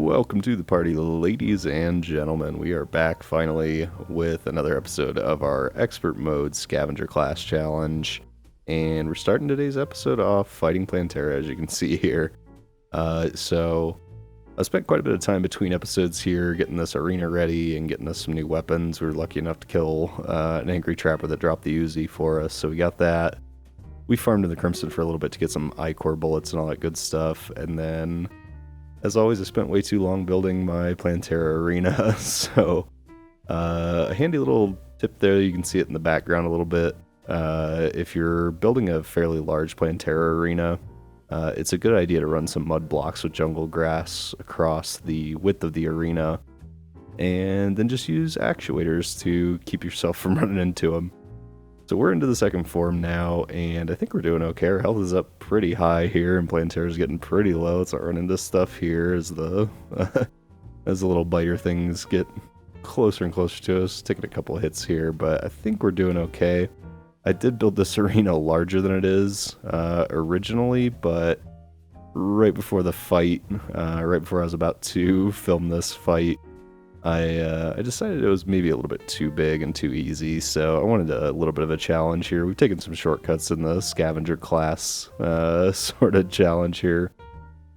Welcome to the party, ladies and gentlemen. We are back finally with another episode of our Expert Mode Scavenger Class Challenge. And we're starting today's episode off fighting Plantera, as you can see here. So I spent quite a bit of time between episodes here getting this arena ready and getting us some new weapons. We were lucky enough to kill an angry trapper that dropped the Uzi for us, so we got that. We farmed in the Crimson for a little bit to get some I-Core bullets and all that good stuff, and then as always, I spent way too long building my Plantera arena, so a handy little tip there, you can see it in the background a little bit. If you're building a fairly large Plantera arena, it's a good idea to run some mud blocks with jungle grass across the width of the arena, and then just use actuators to keep yourself from running into them. So we're into the second form now, and I think we're doing okay. Our health is up pretty high here, and Plantera's getting pretty low. Let's not run into stuff here as the as the little biter things get closer and closer to us. Taking a couple of hits here, but I think we're doing okay. I did build this arena larger than it is originally, but right before the fight, right before I was about to film this fight, I decided it was maybe a little bit too big and too easy, so I wanted a little bit of a challenge here. We've taken some shortcuts in the scavenger class sort of challenge here.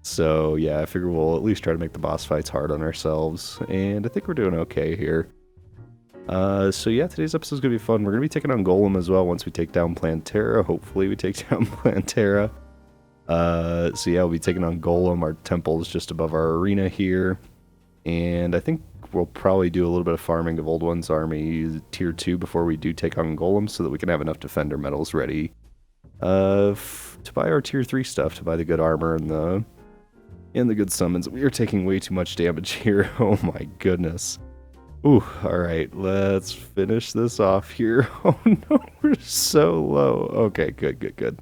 So yeah, I figure we'll at least try to make the boss fights hard on ourselves, and I think we're doing okay here. So yeah, today's episode is going to be fun. We're going to be taking on Golem as well once we take down Plantera. Hopefully we take down Plantera. So yeah, we'll be taking on Golem. Our temple is just above our arena here, and I think we'll probably do a little bit of farming of Old One's army tier 2 before we do take on Golem, so that we can have enough defender medals ready to buy our tier 3 stuff, to buy the good armor and the good summons. We are taking way too much damage here. Oh my goodness. Ooh, alright, let's finish this off here. Oh no, we're so low. Okay, good.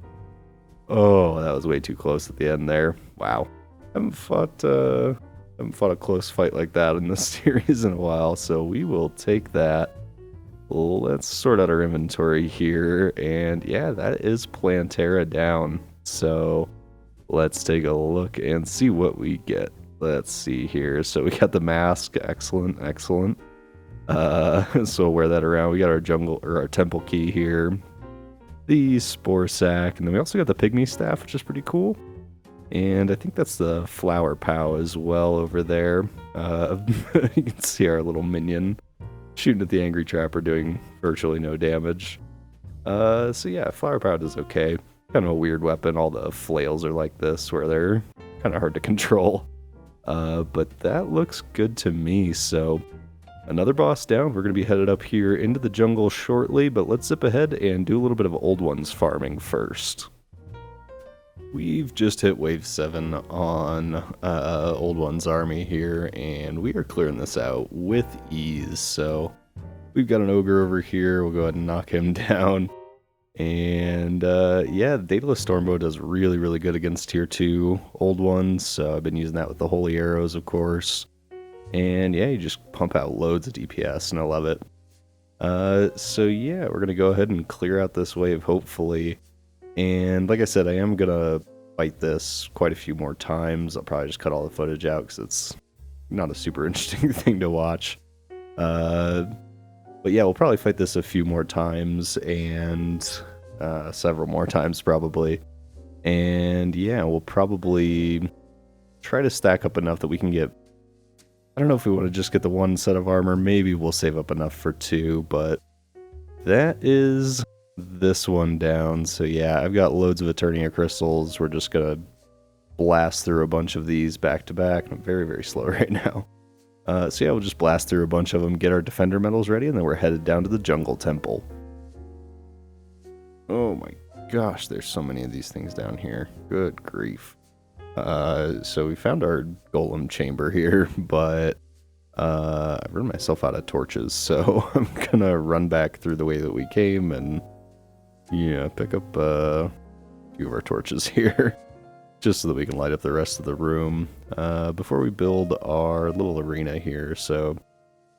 Oh, that was way too close at the end there. Wow. I haven't fought a close fight like that in this series in a while, so we will take that. Let's sort out our inventory here, and yeah, that is Plantera down. So let's take a look and see what we get. Let's see here. So we got the mask, excellent. So we'll wear that around. We got our jungle or our temple key here, the spore sack, and then we also got the pygmy staff, which is pretty cool. And I think that's the flower pow as well over there. You can see our little minion shooting at the angry trapper, doing virtually no damage. So yeah, flower pow does okay. Kind of a weird weapon. All the flails are like this, where they're kind of hard to control. But that looks good to me. So another boss down. We're going to be headed up here into the jungle shortly, but let's zip ahead and do a little bit of Old One's farming first. We've just hit wave 7 on Old One's army here, and we are clearing this out with ease. So we've got an ogre over here. We'll go ahead and knock him down. And yeah, Daedalus Stormbow does really good against tier 2 Old Ones, so I've been using that with the Holy Arrows, of course. And yeah, you just pump out loads of DPS, and I love it. So yeah, we're going to go ahead and clear out this wave, hopefully. And like I said, I am going to fight this quite a few more times. I'll probably just cut all the footage out because it's not a super interesting thing to watch. But yeah, we'll probably fight this a few more times, and several more times probably. And yeah, we'll probably try to stack up enough that we can get... I don't know if we want to just get the 1 set of armor. Maybe we'll save up enough for 2, but that is this one down. So yeah, I've got loads of Eternia crystals. We're just gonna blast through a bunch of these back to back. I'm very slow right now. So yeah, we'll just blast through a bunch of them, get our defender medals ready, and then we're headed down to the jungle temple. Oh my gosh, there's so many of these things down here. Good grief. So we found our Golem Chamber here, but I've run myself out of torches, so I'm gonna run back through the way that we came and yeah, pick up a few of our torches here, just so that we can light up the rest of the room before we build our little arena here. So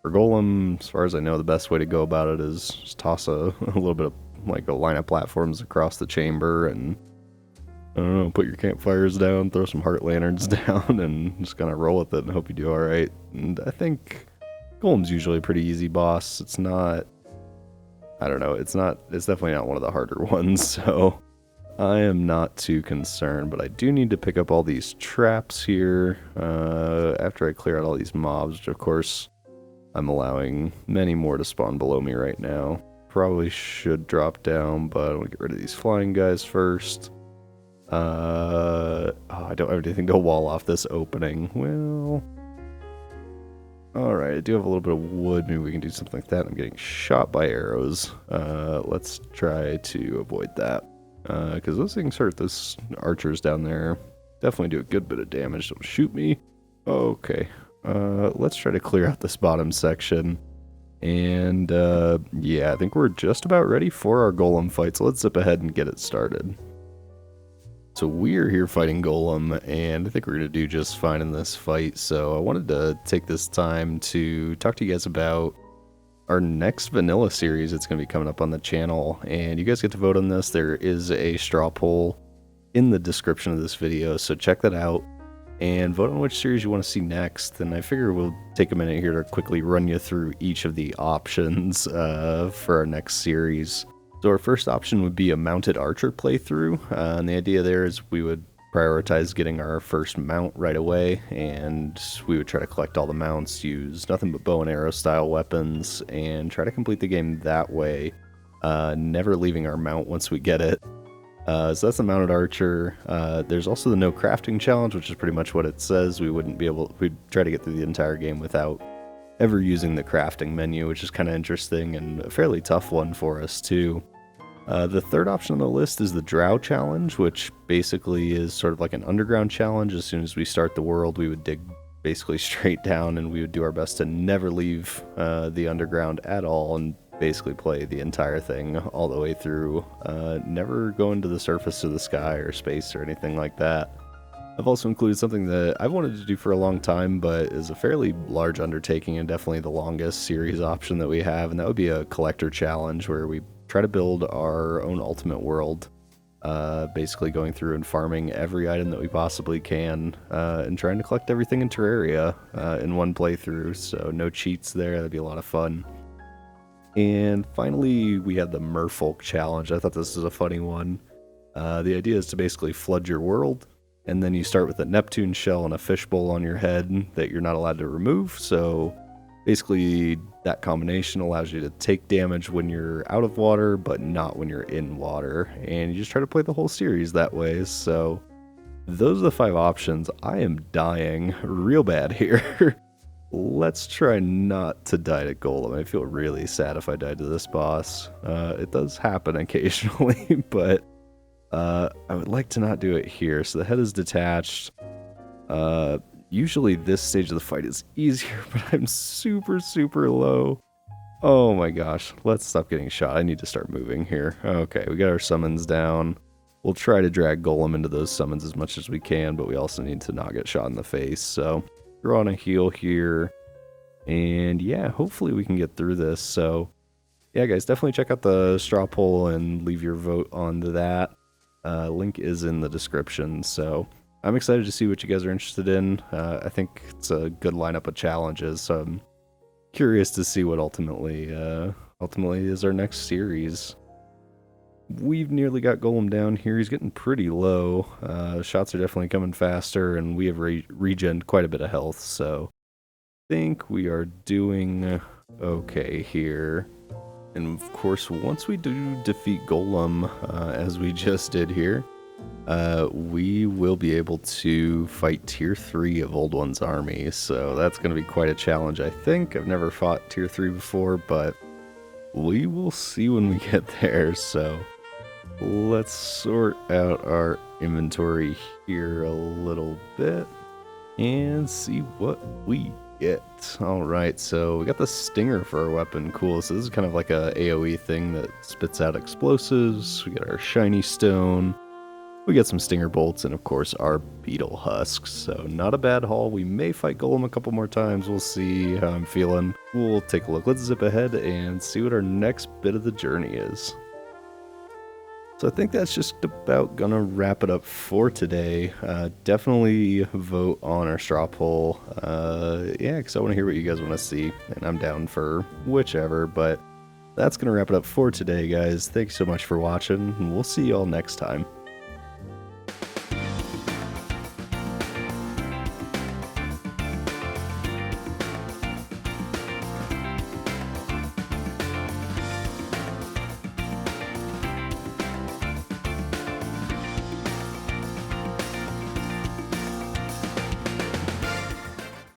for Golem, as far as I know, the best way to go about it is just toss a little bit of like a line of platforms across the chamber and I don't know, put your campfires down, throw some heart lanterns down, and just kind of roll with it and hope you do alright. And I think Golem's usually a pretty easy boss. It's not, I don't know, it's definitely not one of the harder ones, so I am not too concerned, but I do need to pick up all these traps here after I clear out all these mobs, which of course I'm allowing many more to spawn below me right now. Probably should drop down, but I want to get rid of these flying guys first. I don't have anything to wall off this opening. Well, alright, I do have a little bit of wood. Maybe we can do something like that. I'm getting shot by arrows. Let's try to avoid that. Because those things hurt. Those archers down there definitely do a good bit of damage. Don't shoot me. Okay. Let's try to clear out this bottom section. And, yeah, I think we're just about ready for our Golem fight. So let's zip ahead and get it started. So we're here fighting Golem, and I think we're going to do just fine in this fight. So I wanted to take this time to talk to you guys about our next vanilla series that's going to be coming up on the channel. And you guys get to vote on this. There is a straw poll in the description of this video, so check that out. And vote on which series you want to see next. And I figure we'll take a minute here to quickly run you through each of the options for our next series. So our first option would be a mounted archer playthrough, and the idea there is we would prioritize getting our first mount right away, and we would try to collect all the mounts, use nothing but bow and arrow style weapons, and try to complete the game that way, never leaving our mount once we get it. So that's the mounted archer. There's also the no crafting challenge, which is pretty much what it says. We'd try to get through the entire game without ever using the crafting menu, which is kind of interesting and a fairly tough one for us too. The third option on the list is the Drow challenge, which basically is sort of like an underground challenge. As soon as we start the world, we would dig basically straight down, and we would do our best to never leave the underground at all, and basically play the entire thing all the way through, never go into the surface of the sky or space or anything like that. I've also included something that I've wanted to do for a long time, but is a fairly large undertaking and definitely the longest series option that we have, and that would be a collector challenge where we try to build our own ultimate world, basically going through and farming every item that we possibly can, and trying to collect everything in Terraria in one playthrough, so no cheats there. That'd be a lot of fun. And finally, we have the Merfolk challenge. I thought this was a funny one. The idea is to basically flood your world, and then you start with a Neptune shell and a fishbowl on your head that you're not allowed to remove, so basically that combination allows you to take damage when you're out of water, but not when you're in water, and you just try to play the whole series that way. So those are the 5 options. I am dying real bad here. Let's try not to die to Golem. I feel really sad if I died to this boss. It does happen occasionally, but I would like to not do it here. So the head is detached. Usually this stage of the fight is easier, but I'm super, super low. Oh my gosh. Let's stop getting shot. I need to start moving here. Okay, we got our summons down. We'll try to drag Golem into those summons as much as we can, but we also need to not get shot in the face. So we're on a heal here. And yeah, hopefully we can get through this. So yeah, guys, definitely check out the straw poll and leave your vote on that. Link is in the description. So I'm excited to see what you guys are interested in. I think it's a good lineup of challenges, so I'm curious to see what ultimately is our next series. We've nearly got Golem down here. He's getting pretty low. Shots are definitely coming faster, and we have regened quite a bit of health, so I think we are doing okay here. And of course, once we do defeat Golem, as we just did here, we will be able to fight Tier 3 of Old One's army, so that's going to be quite a challenge, I think. I've never fought Tier 3 before, but we will see when we get there. So let's sort out our inventory here a little bit and see what we get. Alright, so we got the stinger for our weapon. Cool. So this is kind of like a AoE thing that spits out explosives. We got our shiny stone. We got some stinger bolts, and of course our beetle husks. So not a bad haul. We may fight Golem a couple more times. We'll see how I'm feeling. We'll take a look. Let's zip ahead and see what our next bit of the journey is. So I think that's just about gonna wrap it up for today. Definitely vote on our straw poll. Yeah, because I want to hear what you guys want to see, and I'm down for whichever. But that's gonna wrap it up for today, guys. Thanks so much for watching, and we'll see y'all next time.